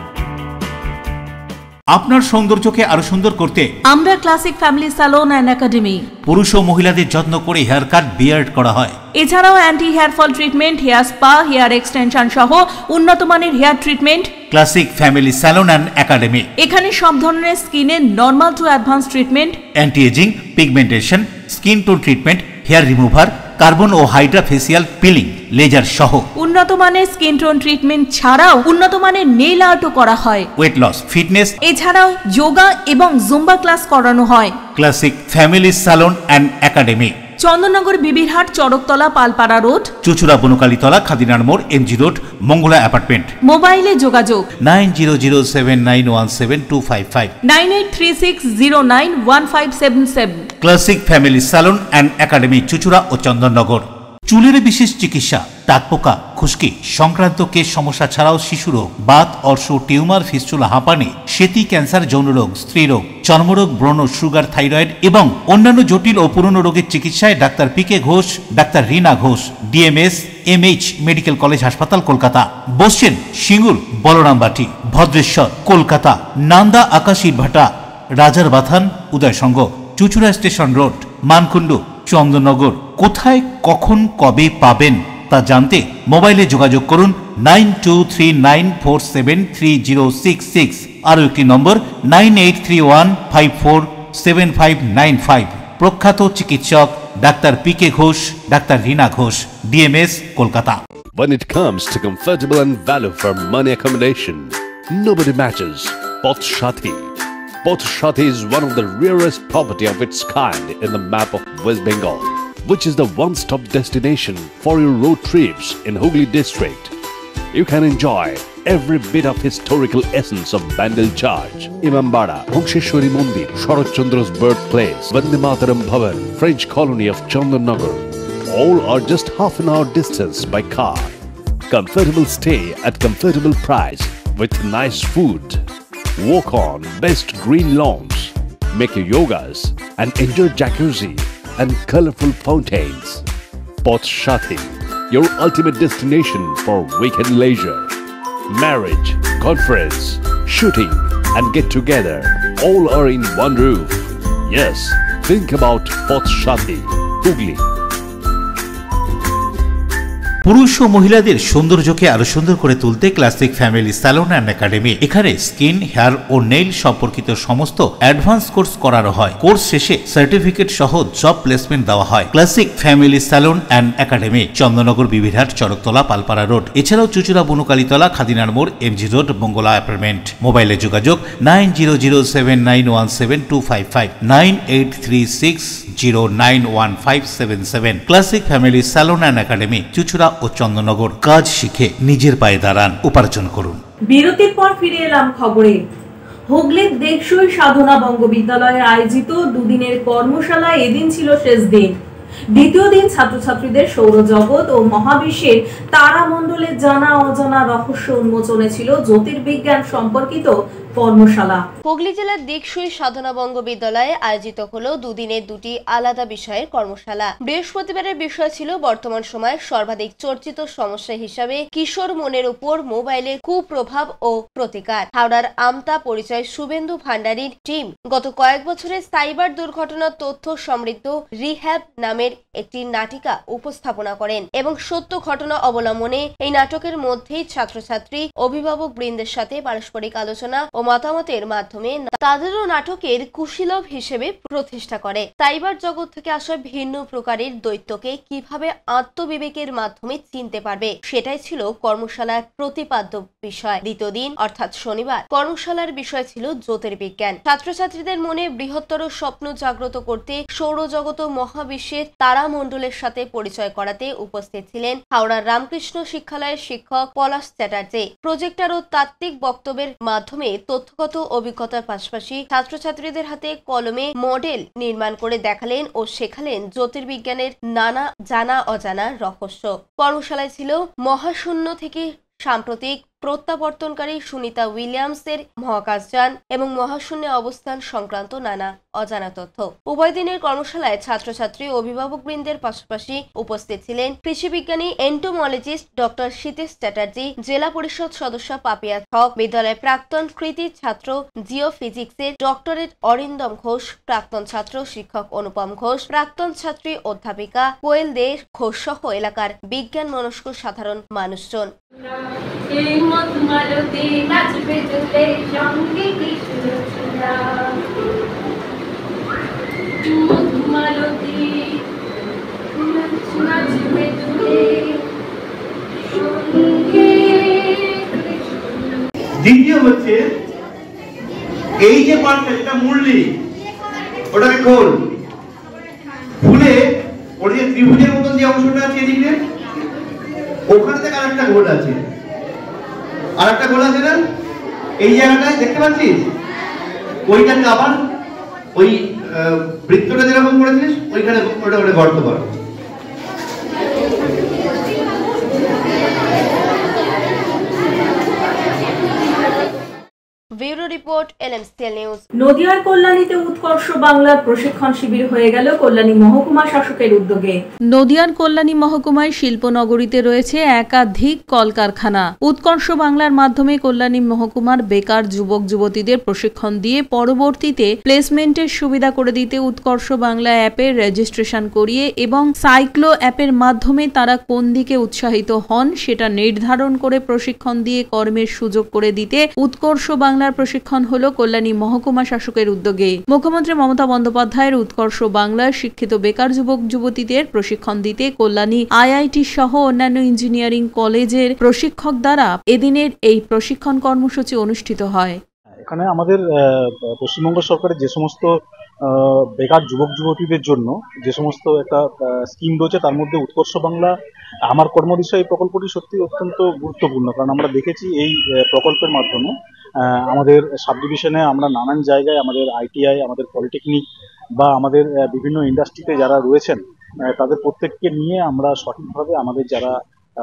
[SPEAKER 2] আপনার সৌন্দর্যকে আরো সুন্দর করতে
[SPEAKER 5] আমরা classic family salon and academy.
[SPEAKER 2] পুরুষ ও মহিলাদের যত্ন করে হেয়ার কাট, বিয়ার্ড করা হয়।
[SPEAKER 5] এছাড়াও anti hair fall treatment, hair spa, hair extension সহ উন্নত মানের hair treatment.
[SPEAKER 2] Classic family salon and academy.
[SPEAKER 5] এখানে সব ধরনের স্কিনের normal to advance treatment,
[SPEAKER 2] anti aging, pigmentation, skin tone treatment, hair remover, carbon ও হাইড্রা ফেসিয়াল পিলিং, লেজার সহ
[SPEAKER 5] উন্নত মানের স্কিন টোন ট্রিটমেন্ট ছাড়াও উন্নত মানের নেইল আর্টও করা হয়।
[SPEAKER 2] ওয়েট লস, ফিটনেস,
[SPEAKER 5] এছাড়াও যোগা এবং জুম্বা ক্লাস করানো হয়।
[SPEAKER 2] Classic family salon and academy,
[SPEAKER 5] Chandannagar, Bibirhat, Charaktala, Palpara road,
[SPEAKER 2] Chuchura, Bonkalitala, খাদিনার মোড়, MG রোড, মঙ্গলা অ্যাপার্টমেন্ট।
[SPEAKER 5] মোবাইলে যোগাযোগ
[SPEAKER 2] 9007917255,
[SPEAKER 5] 9836091577।
[SPEAKER 2] Classic family salon and academy, Chuchura ও চন্দননগর। চুলের বিশেষ চিকিৎসা, টাকপোকা, খুশকি সংক্রান্ত কেশ সমস্যা ছাড়াও শিশু রোগ, বাত, অর্শ, টিউমার, ফিস্টুলা, হাঁপানি, সেতি, ক্যান্সার, যৌনরোগ, স্ত্রীরোগ, চর্মরোগ, ব্রণ, সুগার, থাইরয়েড এবং অন্যান্য জটিল ও পুরনো রোগের চিকিৎসায় doctor P K Ghosh, doctor Rina Ghosh, DMS MH medical college হাসপাতাল, কলকাতা। বসছেন সিঙ্গুর, বলরামবাটি, ভদ্রেশ্বর, কলকাতা, নান্দা, আকাশ ইটভাটা, রাজার বাথান, উদয়সঙ্গ, চুচুড়া স্টেশন রোড, মানকুণ্ডু, চন্দননগর। কোথায়, কখন, কবে পাবেন তা জানতে মোবাইলে যোগাযোগ করুন 9239473066, আরও একটি নম্বর 9831547595। প্রখ্যাত চিকিৎসক doctor P K Ghosh, doctor Rina Ghosh, DMS, Kolkata.
[SPEAKER 6] When it comes to comfortable and value for money accommodation, nobody matches Pothshathi. Pothshathi is one of the rarest property of its kind in the map of West Bengal, which is the one-stop destination for your road trips in Hooghly district. You can enjoy every bit of historical essence of Bandel Church, Imambara, Bhongsheshwari Mandir, Sharat Chandra's birthplace, Vande Mataram Bhavan, French colony of Chandanagar. All are just half an hour distance by car. Comfortable stay at comfortable price with nice food. Walk on best green lawns, make your yogas and enjoy jacuzzi and colorful fountains. Pothshathi, your ultimate destination for weekend leisure. Marriage, conference, shooting and get together all are in one roof. Yes, think about Pothshathi, Hooghly.
[SPEAKER 2] পুরুষ ও মহিলাদের সৌন্দর্যকে আরো সুন্দর করে তুলতে classic family salon and academy. এখানে skin, hair ও nail সম্পর্কিত সমস্ত অ্যাডভান্স কোর্স করানো হয়। কোর্স শেষে সার্টিফিকেট সহ জব প্লেসমেন্ট দেওয়া হয়। Classic family salon and academy, Chandannagar, Bibirhat, Charaktala, Palpara road. এছাড়াও চুচুড়া, বনুকালীতলা, খাদিনার মোড়, এমজি রোড, মঙ্গলা অ্যাপার্টমেন্ট। মোবাইলে যোগাযোগ 9007917255, 9836091577। Classic family salon and academy, Chuchura ও চন্দননগর। কাজ শিখে নিজের পায়ে দাঁড়ান, উপার্জন করুন।
[SPEAKER 3] বিরতির পর ফিরে এলাম খবরে। হুগলির দেখসই সাধনা বঙ্গ বিদ্যালয়ে আয়োজিত দুদিনের কর্মশালায় এদিন ছিল শেষ দিন। দ্বিতীয় দিন ছাত্রছাত্রীদের সৌরজগৎ ও মহাবিশ্বের তারামণ্ডলের জানা অজানা রহস্য উন্মোচনে ছিল জ্যোতির্বিজ্ঞান সম্পর্কিত কর্মশালা।
[SPEAKER 4] হুগলি জেলার দেখসই সাধনা বঙ্গ বিদ্যালয়ে আয়োজিত হলো দুদিনের দুটি আলাদা বিষয়ের কর্মশালা। বৃহস্পতিবারের বিষয় ছিল বর্তমান সময়ে সর্বাধিক চর্চিত সমস্যা হিসাবে কিশোর মনের উপর মোবাইলের কুপ্রভাব ও প্রতিকার। হাওড়ার আমতা পরিচয় শুভেন্দু ভান্ডারীর টিম গত কয়েক বছরের সাইবার দুর্ঘটনার তথ্য সমৃদ্ধ রিহ্যাব নামের একটি নাটিকা উপস্থাপনা করেন এবং সত্য ঘটনা অবলম্বনে এই নাটকের মধ্যেই ছাত্রছাত্রী, অভিভাবক বৃন্দের সাথে পারস্পরিক আলোচনা ও মতামতের মাধ্যমে তাদেরও নাটকের কুশীলব হিসেবে প্রতিষ্ঠা করে। সাইবার জগৎ থেকে আসা ভিন্ন প্রকারের দৈত্যকে কিভাবে আত্মবিবেকের মাধ্যমে চিনতে পারবে, সেটাই ছিল কর্মশালার প্রতিপাদ্য বিষয়। দ্বিতীয় দিন অর্থাৎ শনিবার কর্মশালার বিষয় ছিল জ্যোতির্বিজ্ঞান। ছাত্রছাত্রীদের মনে বৃহত্তর স্বপ্ন জাগ্রত করতে সৌরজগৎ ও মহাবিশ্বের তারামণ্ডলের সাথে পরিচয় করাতে উপস্থিত ছিলেন হাওড়ার রামকৃষ্ণ শিক্ষালয়ের শিক্ষক পলাশ চ্যাটার্জি। প্রজেক্টর ও তাত্ত্বিক বক্তব্যের মাধ্যমে তথ্যগত অভিজ্ঞতার পাশাপাশি ছাত্রছাত্রীদের হাতে কলমে মডেল নির্মাণ করে দেখালেন ও শেখালেন জ্যোতির্বিজ্ঞানের নানা জানা অজানা রহস্য। কর্মশালায় ছিল মহাশূন্য থেকে সাম্প্রতিক প্রত্যাবর্তনকারী সুনিতা উইলিয়ামসের মহাকাশযান এবং মহাশূন্যে অবস্থান সংক্রান্ত নানা অজানা তথ্য। উভয় দিনের কর্মশালায় ছাত্রছাত্রী অভিভাবক বৃন্দের পাশাপাশি উপস্থিত ছিলেন কৃষিবিজ্ঞানী এন্টোমোলজিস্ট ডক্টর সীতেশ চ্যাটার্জি, জেলা পরিষদ সদস্য পাপিয়া হক, বিদ্যালয়ের প্রাক্তন কৃতি ছাত্র জিওফিজিক্সের ডক্টরেট অরিন্দম ঘোষ, প্রাক্তন ছাত্র শিক্ষক অনুপম ঘোষ, প্রাক্তন ছাত্রী অধ্যাপিকা কোয়েল দে ঘোষ সহ এলাকার বিজ্ঞান মনস্ক সাধারণ মানুষজন।
[SPEAKER 22] দ্বিতীয় হচ্ছে এই যে পার্টটা, যেটা মুরলি, ওটাকে খোল, খুলে ওর যে ত্রিভুজের মতন যে অংশটা আছে এদিকে, ওখানে থেকে আরেকটা গোল আছে, আরেকটা গোল আছে না এই জায়গাটায় দেখতে পাচ্ছিস, ওইটাকে আবার ওই বৃত্তটা যেরকম করেছিস ওইখানে ওটা গর্ত কর।
[SPEAKER 4] Bureau report LMCL news.
[SPEAKER 3] নদিয়ার কল্যাণীতে উৎকর্ষ বাংলার প্রশিক্ষণ শিবির হয়ে গেল কল্যাণী মহকুমা শাসকের উদ্যোগে।
[SPEAKER 5] নদিয়ার কল্যাণী মহকুমায় শিল্পনগরীতে রয়েছে একাধিক কলকারখানা। উৎকর্ষ বাংলার মাধ্যমে কল্যাণী মহকুমার বেকার যুবক যুবতীদের প্রশিক্ষণ দিয়ে পরবর্তীতে প্লেসমেন্টের সুবিধা করে দিতে উৎকর্ষ বাংলা অ্যাপের রেজিস্ট্রেশন করিয়ে এবং সাইক্লো অ্যাপের মাধ্যমে তারা কোন দিকে উৎসাহিত হন সেটা নির্ধারণ করে প্রশিক্ষণ দিয়ে কর্মের সুযোগ করে দিতে উৎকর্ষ বাংলার প্রশিক্ষণ হল কল্যাণী মহকুমা শাসকের উদ্যোগে। মুখ্যমন্ত্রী মমতা বন্দ্যোপাধ্যায়ের উৎকর্ষ বাংলার শিক্ষিত বেকার যুবক যুবতীদের প্রশিক্ষণ দিতে কল্যাণী IIT সহ অন্যান্য ইঞ্জিনিয়ারিং কলেজের প্রশিক্ষক দ্বারা এদিনের এই প্রশিক্ষণ কর্মসূচি অনুষ্ঠিত হয়।
[SPEAKER 8] এখানে আমাদের পশ্চিমবঙ্গ সরকারের যে সমস্ত বেকার যুবক যুবতীদের জন্য যে সমস্ত একটা স্কিম রয়েছে তার মধ্যে উৎকর্ষ বাংলা আমার কর্মদিশা এই প্রকল্পটি সত্যি অত্যন্ত গুরুত্বপূর্ণ, কারণ আমরা দেখেছি এই প্রকল্পের মাধ্যমে আমাদের সাব ডিভিশনে আমরা নানান জায়গায় আমাদের ITI, আমাদের পলিটেকনিক বা আমাদের বিভিন্ন ইন্ডাস্ট্রিতে যারা রয়েছেন তাদের প্রত্যেককে নিয়ে আমরা সঠিকভাবে আমাদের যারা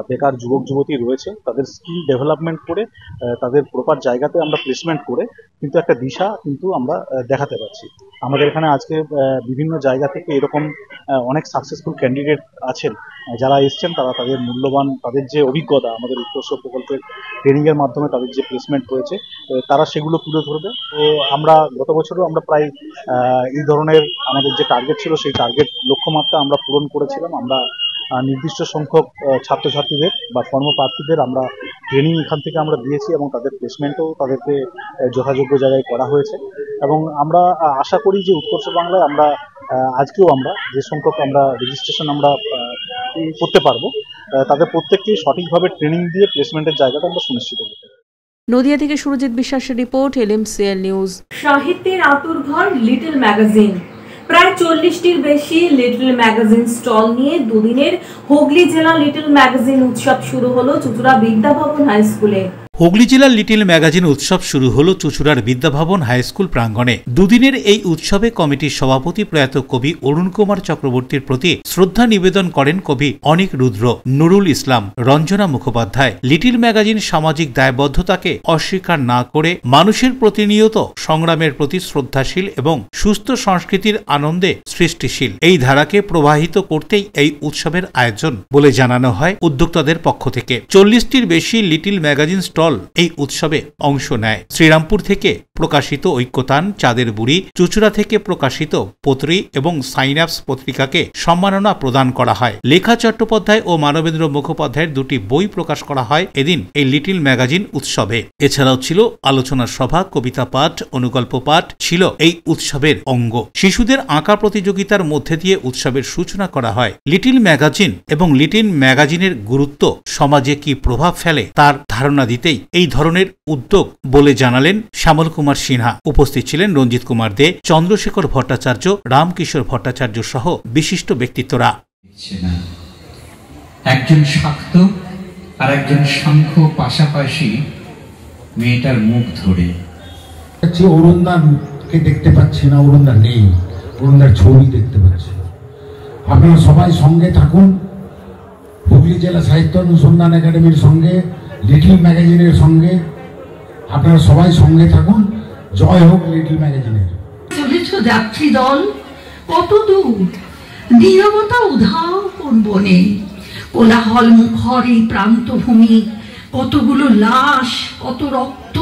[SPEAKER 8] বেকার যুবক যুবতী রয়েছে তাদের স্কিল ডেভেলপমেন্ট করে তাদের প্রপার জায়গাতে আমরা প্লেসমেন্ট করে কিন্তু একটা দিশা কিন্তু আমরা দেখাতে পারছি। আমাদের এখানে আজকে বিভিন্ন জায়গা থেকে এরকম অনেক সাকসেসফুল ক্যান্ডিডেট আছেন যারা এসছেন, তারা তাদের মূল্যবান তাদের যে অভিজ্ঞতা আমাদের উৎকর্ষ প্রকল্পের ট্রেনিংয়ের মাধ্যমে তাদের যে প্লেসমেন্ট হয়েছে তারা সেগুলো তুলে ধরবে। তো আমরা গত বছরও আমরা প্রায় এই ধরনের আমাদের যে টার্গেট ছিল সেই টার্গেট লক্ষ্যমাত্রা আমরা পূরণ করেছিলাম। আমরা নির্দিষ্ট সংখ্যক ছাত্রছাত্রীদের বা কর্মপ্রার্থীদের আমরা ট্রেনিং এখান থেকে আমরা দিয়েছি এবং তাদের প্লেসমেন্টও তাদেরকে যথাযোগ্য জায়গায় করা হয়েছে এবং আমরা আশা করি যে উৎকর্ষ বাংলায় আমরা আজকেও আমরা যে সংখ্যক আমরা রেজিস্ট্রেশন আমরা করতে পারবো তাদের প্রত্যেককেই সঠিকভাবে ট্রেনিং দিয়ে প্লেসমেন্টের জায়গাটা আমরা সুনিশ্চিত করতে পারবো।
[SPEAKER 5] নদিয়া থেকে সুরজিৎ বিশ্বাসের রিপোর্ট, LMCL নিউজ।
[SPEAKER 3] সাহিত্যের আতুরঘর লিটল ম্যাগাজিন। প্রায় 40টির বেশি লিটল ম্যাগাজিন স্টল নিয়ে দুদিনের হুগলি জেলা লিটল ম্যাগাজিন উৎসব শুরু হলো চুচুড়া বিদ্যাভবন হাই স্কুলে।
[SPEAKER 2] হুগলি জেলার লিটল ম্যাগাজিন উৎসব শুরু হলো চুচুড়ার বিদ্যাভবন হাই স্কুল প্রাঙ্গণে। দুদিনের এই উৎসবে কমিটির সভাপতি প্রয়াত কবি অরুণ কুমার চক্রবর্তীর প্রতি শ্রদ্ধা নিবেদন করেন কবি অনিক রুদ্র, নুরুল ইসলাম, রঞ্জনা মুখোপাধ্যায়। লিটল ম্যাগাজিন সামাজিক দায়বদ্ধতাকে অস্বীকার না করে মানুষের প্রতিনিয়ত সংগ্রামের প্রতি শ্রদ্ধাশীল এবং সুস্থ সংস্কৃতির আনন্দে সৃষ্টিশীল এই ধারাকে প্রবাহিত করতেই এই উৎসবের আয়োজন বলে জানানো হয় উদ্যোক্তাদের পক্ষ থেকে। 40টির বেশি লিটল ম্যাগাজিন স্টল এই উৎসবে অংশ নেয়। শ্রীরামপুর থেকে প্রকাশিত ঐক্যতান, চাঁদের বুড়ি, চুচুড়া থেকে প্রকাশিত পত্রী এবং সাইন্যাপস পত্রিকাকে সম্মাননা প্রদান করা হয়। লেখা চট্টোপাধ্যায় ও মানবেন্দ্র মুখোপাধ্যায়ের দুটি বই প্রকাশ করা হয় এদিন এই লিটল ম্যাগাজিন উৎসবে। এছাড়াও ছিল আলোচনা সভা, কবিতা পাঠ, অনুগল্প পাঠ ছিল এই উৎসবের অঙ্গ। শিশুদের আঁকা প্রতিযোগিতার মধ্যে দিয়ে উৎসবের সূচনা করা হয়। লিটল ম্যাগাজিন এবং লিটল ম্যাগাজিনের গুরুত্ব সমাজে কি প্রভাব ফেলে তার ধারণা দিতেই এই ধরনের উদ্যোগ বলে জানালেন শ্যামল কুমার সিনহা। উপস্থিত ছিলেন রঞ্জিত কুমার দে, চন্দ্রশেখর ভট্টাচার্য, রামকিশোর ভট্টাচার্য সহ বিশিষ্ট ব্যক্তিত্বরা।
[SPEAKER 9] একজন শাক্ত আর একজন শঙ্খ পাশাপাশি মেয়েটার মুখ ধরে
[SPEAKER 23] অরুণদাকে দেখতে পাচ্ছি না, অরুণদা নেই, অরুণদার ছবি দেখতে পাচ্ছি। আপনারা সবাই সঙ্গে থাকুন, হুগলি জেলা সাহিত্য অনুসন্ধান একাডেমির সঙ্গে, লিটল ম্যাগাজিনের সঙ্গে আপনারা সবাই সঙ্গে থাকুন। জয় হোক লিটল ম্যাগাজিনের।
[SPEAKER 24] চলেছ যাত্রী দল কত দূর, নীরবতা উধাও কোন বনে, কোলাহল মুখর এই প্রান্তভূমি, কতগুলো লাশ, কত রক্ত,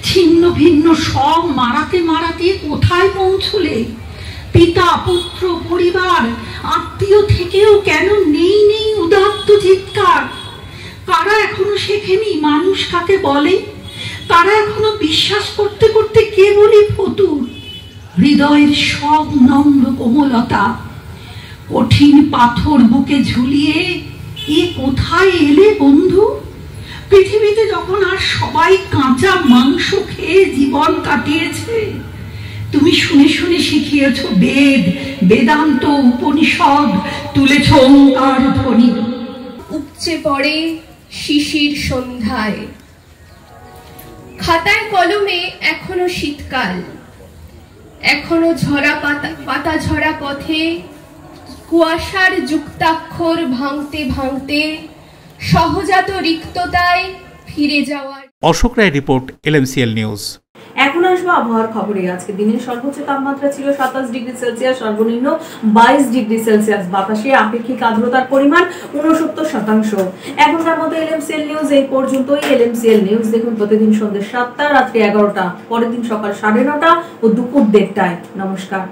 [SPEAKER 24] ছিন্ন ভিন্ন সব মারাতে মারাতে কোথায় পৌঁছলে? পিতা, পুত্র, পরিবার, আত্মীয় থেকেও কেন নেই নেই উদাত্ত চিৎকার? কারা এখনো শেখেনি মানুষ কাকে বলে? তারা এখনো বিশ্বাস করতে করতে কেবলই ফতুর। হৃদয়ের সব নম্র কোমলতা কঠিন পাথর বুকে ঝুলিয়ে এ কোথায় এলে বন্ধু? পৃথিবীতে যখন আর সবাই কাঁচা মাংস খেয়ে জীবন কাটিয়েছে, তুমি শুনে শুনে শিখিয়েছ বেদ, বেদান্ত, উপনিষদ, তুলেছ ওঙ্কার ধ্বনি।
[SPEAKER 25] উপচে পড়ে শিশির সন্ধ্যায়, খাতায় কলমে এখনো শীতকাল, এখনো ঝরা পাতা ঝরা পথে কুয়াশার যুক্তাক্ষর ভাঙতে ভাঙতে সহজাত রিক্ততায় ফিরে যাওয়ার।
[SPEAKER 2] অশোক রায় রিপোর্ট, LMCL নিউজ।
[SPEAKER 3] এখন আসবো আবহাওয়ার খবরে। আজকে দিনের সর্বোচ্চ তাপমাত্রা ছিল 27 ডিগ্রি সেলসিয়াস, সর্বনিম্ন 22 ডিগ্রি সেলসিয়াস। বাতাসে আপেক্ষিক আর্দ্রতার পরিমাণ 69%। এখনকার মতো এলএমসিএল নিউজ এই পর্যন্তই। এলএমসিএল নিউজ দেখুন প্রতিদিন সন্ধ্যে 7টা, রাত্রি 11টা, পরের দিন সকাল 9:30 ও দুপুর 1:30টায়। নমস্কার।